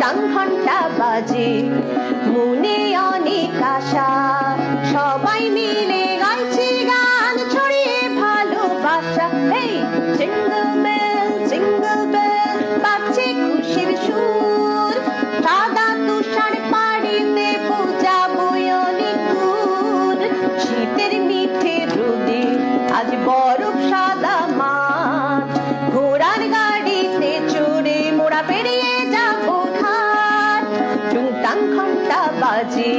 টুংটাং ঘন্টা বাজে মনে অনেক আশা সবাই মিলে গাইছে গান ছড়িয়ে ভালোবাসা এই জিঙ্গল বেল বাজছে খুশির সুর সাদা তুষার পাড়িতে পৌঁছাবো অনেক দূর শীতের মিঠে রোদে আজ বরফ সাদা মাঠ ঘোড়ার গাড়িতে চড়ে মোড়া পেরিয়ে যাবো ঘাট টুংটাং ঘন্টা বাজে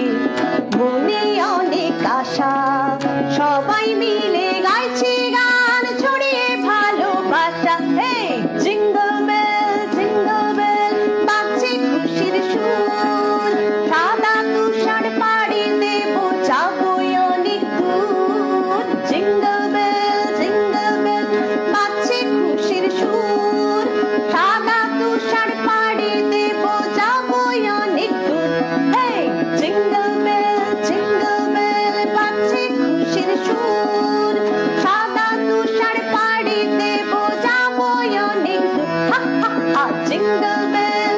মনে অনেক আশা সবাই মিলে গাইছে গান ছড়িয়ে ভালোবাসা এই জিঙ্গল বেল বাজছে খুশির সুর সাদা তুষার পাড়িতে পৌঁছাবো অনেক দূর জিঙ্গল বেল বাজছে খুশির সুর সাদা তুষার পাড়িতে পৌঁছাবো অনেক দূর এই জিঙ্গল বেল বাজছে খুশির সুর সাদা তুষার পাড়িতে পৌঁছাবো অনেক দূর হা হা হা জিঙ্গল বেল